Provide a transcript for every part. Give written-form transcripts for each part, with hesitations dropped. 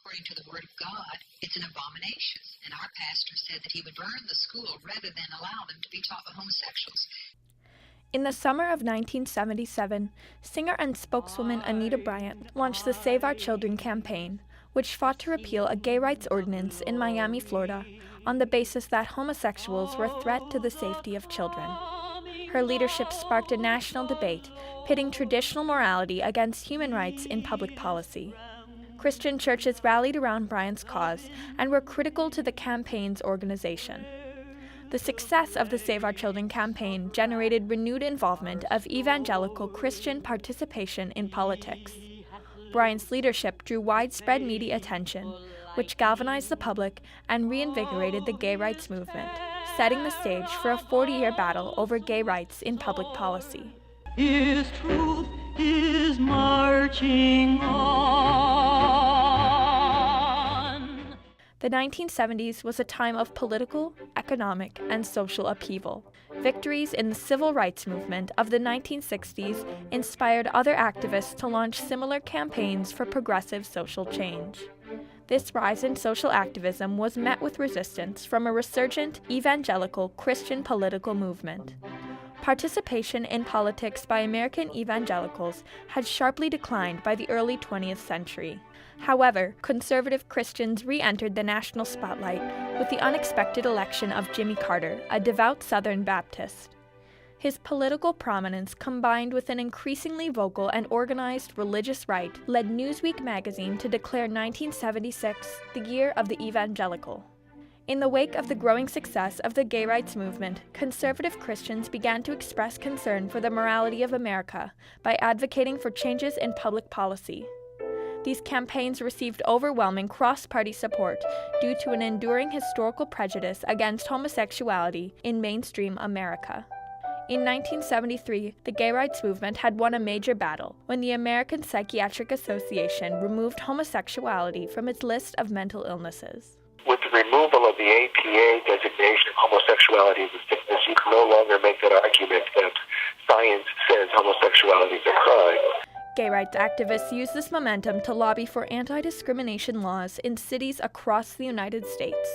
According to the Word of God, it's an abomination, and our pastor said that he would burn the school rather than allow them to be taught by homosexuals. In the summer of 1977, singer and spokeswoman Anita Bryant launched the Save Our Children campaign, which fought to repeal a gay rights ordinance in Miami, Florida, on the basis that homosexuals were a threat to the safety of children. Her leadership sparked a national debate, pitting traditional morality against human rights in public policy. Christian churches rallied around Bryant's cause and were critical to the campaign's organization. The success of the Save Our Children campaign generated renewed involvement of evangelical Christian participation in politics. Bryant's leadership drew widespread media attention, which galvanized the public and reinvigorated the gay rights movement, setting the stage for a 40-year battle over gay rights in public policy. His truth is marching on. The 1970s was a time of political, economic, and social upheaval. Victories in the civil rights movement of the 1960s inspired other activists to launch similar campaigns for progressive social change. This rise in social activism was met with resistance from a resurgent evangelical Christian political movement. Participation in politics by American evangelicals had sharply declined by the early 20th century. However, conservative Christians re-entered the national spotlight with the unexpected election of Jimmy Carter, a devout Southern Baptist. His political prominence, combined with an increasingly vocal and organized religious right, led Newsweek magazine to declare 1976 the year of the evangelical. In the wake of the growing success of the gay rights movement, conservative Christians began to express concern for the morality of America by advocating for changes in public policy. These campaigns received overwhelming cross-party support due to an enduring historical prejudice against homosexuality in mainstream America. In 1973, the gay rights movement had won a major battle when the American Psychiatric Association removed homosexuality from its list of mental illnesses. With the removal of the APA designation of homosexuality as a sickness, you can no longer make that argument that science says homosexuality is a crime. Gay rights activists used this momentum to lobby for anti-discrimination laws in cities across the United States.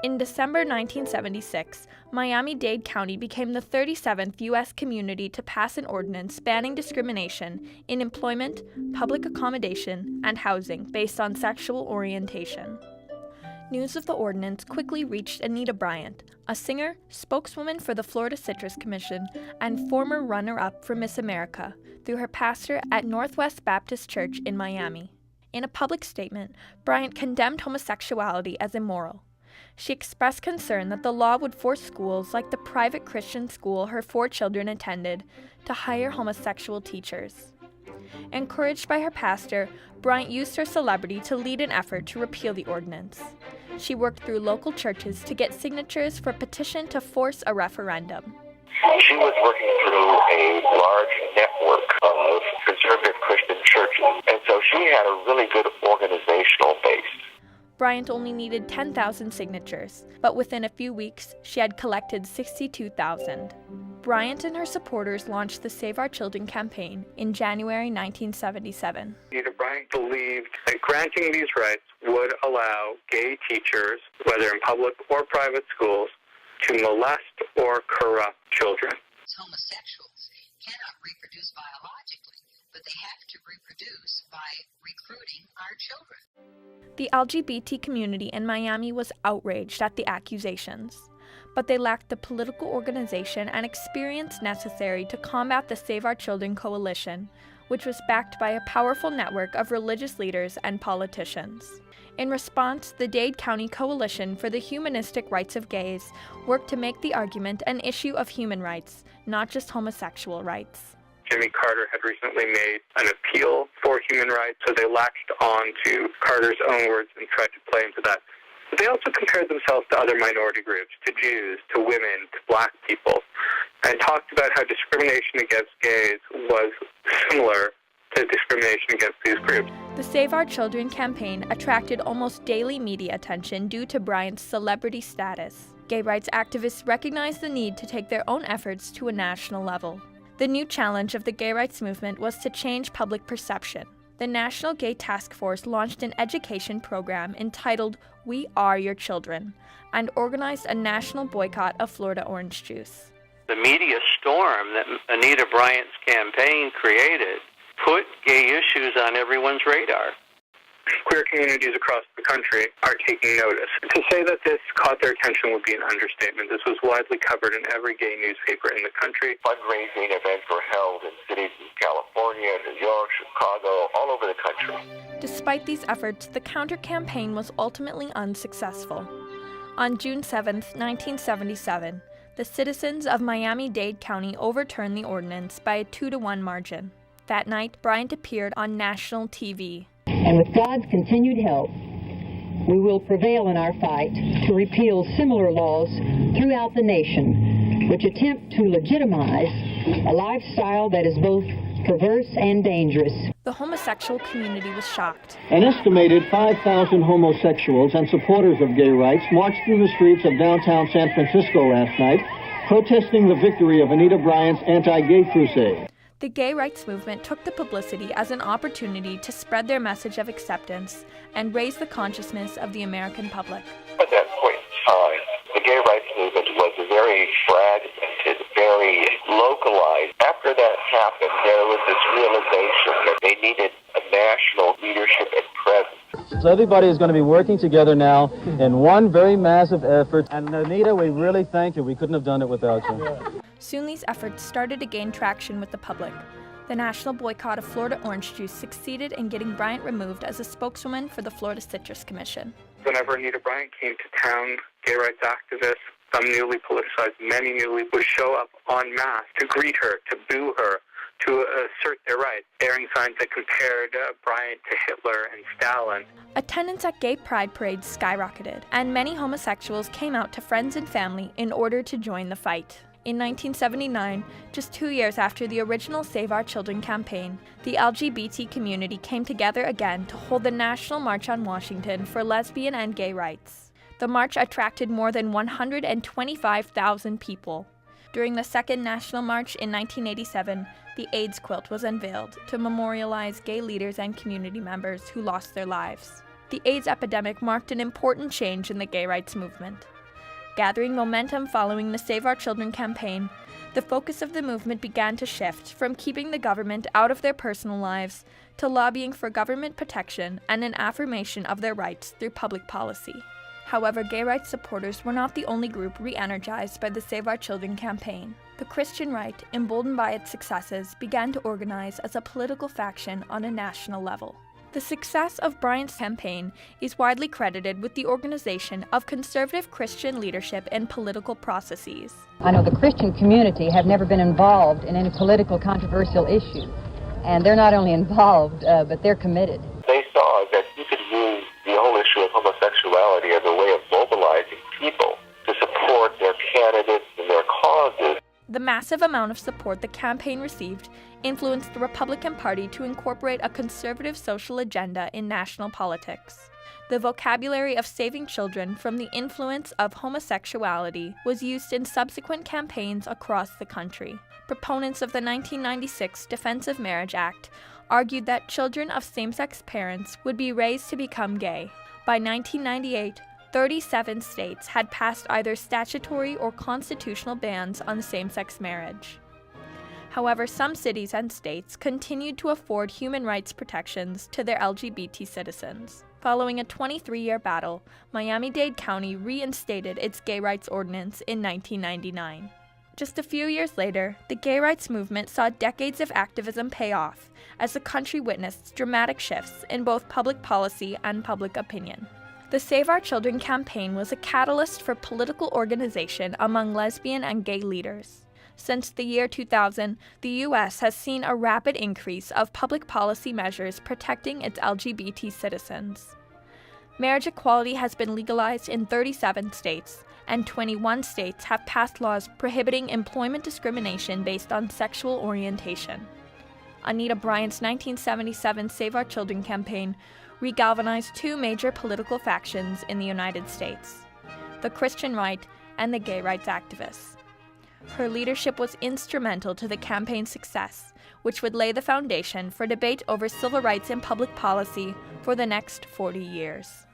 In December 1976, Miami-Dade County became the 37th U.S. community to pass an ordinance banning discrimination in employment, public accommodation, and housing based on sexual orientation. News of the ordinance quickly reached Anita Bryant, a singer, spokeswoman for the Florida Citrus Commission, and former runner-up for Miss America, through her pastor at Northwest Baptist Church in Miami. In a public statement, Bryant condemned homosexuality as immoral. She expressed concern that the law would force schools like the private Christian school her 4 children attended to hire homosexual teachers. Encouraged by her pastor, Bryant used her celebrity to lead an effort to repeal the ordinance. She worked through local churches to get signatures for a petition to force a referendum. She was working through a large network of conservative Christian churches, and so she had a really good organizational base. Bryant only needed 10,000 signatures, but within a few weeks, she had collected 62,000. Bryant and her supporters launched the Save Our Children campaign in January 1977. Anita Bryant believed that granting these rights would allow gay teachers, whether in public or private schools, to molest or corrupt children. Homosexuals cannot reproduce biologically, but they have to reproduce by recruiting our children. The LGBT community in Miami was outraged at the accusations, but they lacked the political organization and experience necessary to combat the Save Our Children coalition, which was backed by a powerful network of religious leaders and politicians. In response, the Dade County Coalition for the Humanistic Rights of Gays worked to make the argument an issue of human rights, not just homosexual rights. Jimmy Carter had recently made an appeal for human rights, so they latched on to Carter's own words and tried to play into that. But they also compared themselves to other minority groups, to Jews, to women, to black people, and talked about how discrimination against gays was similar to discrimination against these groups. The Save Our Children campaign attracted almost daily media attention due to Bryant's celebrity status. Gay rights activists recognized the need to take their own efforts to a national level. The new challenge of the gay rights movement was to change public perception. the National Gay Task Force launched an education program entitled We Are Your Children and organized a national boycott of Florida orange juice. The media storm that Anita Bryant's campaign created put gay issues on everyone's radar. Queer communities across the country are taking notice. To say that this caught their attention would be an understatement. This was widely covered in every gay newspaper in the country. Fundraising events were held in cities in California, New York, Chicago, all over the country. Despite these efforts, the counter-campaign was ultimately unsuccessful. On June 7, 1977, the citizens of Miami-Dade County overturned the ordinance by a 2-to-1 margin. That night, Bryant appeared on national TV. And with God's continued help, we will prevail in our fight to repeal similar laws throughout the nation, which attempt to legitimize a lifestyle that is both perverse and dangerous. The homosexual community was shocked. An estimated 5,000 homosexuals and supporters of gay rights marched through the streets of downtown San Francisco last night, protesting the victory of Anita Bryant's anti-gay crusade. The gay rights movement took the publicity as an opportunity to spread their message of acceptance and raise the consciousness of the American public. At that point in time, the gay rights movement was very fragmented, very localized. After that happened, there was this realization that they needed a national leadership and presence. So everybody is going to be working together now in one very massive effort. And Anita, we really thank you. We couldn't have done it without you. Soon these efforts started to gain traction with the public. The national boycott of Florida orange juice succeeded in getting Bryant removed as a spokeswoman for the Florida Citrus Commission. Whenever Anita Bryant came to town, gay rights activists, some newly politicized, many newly, would show up en masse to greet her, to boo her, to assert their rights, bearing signs that compared Bryant to Hitler and Stalin. Attendance at gay pride parades skyrocketed, and many homosexuals came out to friends and family in order to join the fight. In 1979, just 2 years after the original Save Our Children campaign, the LGBT community came together again to hold the National March on Washington for lesbian and gay rights. The march attracted more than 125,000 people. During the second National March in 1987, the AIDS quilt was unveiled to memorialize gay leaders and community members who lost their lives. The AIDS epidemic marked an important change in the gay rights movement. Gathering momentum following the Save Our Children campaign, the focus of the movement began to shift from keeping the government out of their personal lives to lobbying for government protection and an affirmation of their rights through public policy. However, gay rights supporters were not the only group re-energized by the Save Our Children campaign. The Christian right, emboldened by its successes, began to organize as a political faction on a national level. The success of Bryant's campaign is widely credited with the organization of conservative Christian leadership and political processes. I know the Christian community have never been involved in any political controversial issue, and they're not only involved, but they're committed. They saw that you could use the whole issue of homosexuality as a way of mobilizing people to support their candidates and their causes. The massive amount of support the campaign received influenced the Republican Party to incorporate a conservative social agenda in national politics. The vocabulary of saving children from the influence of homosexuality was used in subsequent campaigns across the country. Proponents of the 1996 Defense of Marriage Act argued that children of same-sex parents would be raised to become gay. By 1998, 37 states had passed either statutory or constitutional bans on same-sex marriage. However, some cities and states continued to afford human rights protections to their LGBT citizens. Following a 23-year battle, Miami-Dade County reinstated its gay rights ordinance in 1999. Just a few years later, the gay rights movement saw decades of activism pay off as the country witnessed dramatic shifts in both public policy and public opinion. The Save Our Children campaign was a catalyst for political organization among lesbian and gay leaders. Since the year 2000, the U.S. has seen a rapid increase of public policy measures protecting its LGBT citizens. Marriage equality has been legalized in 37 states, and 21 states have passed laws prohibiting employment discrimination based on sexual orientation. Anita Bryant's 1977 Save Our Children campaign regalvanized two major political factions in the United States: the Christian right and the gay rights activists. Her leadership was instrumental to the campaign's success, which would lay the foundation for debate over civil rights and public policy for the next 40 years.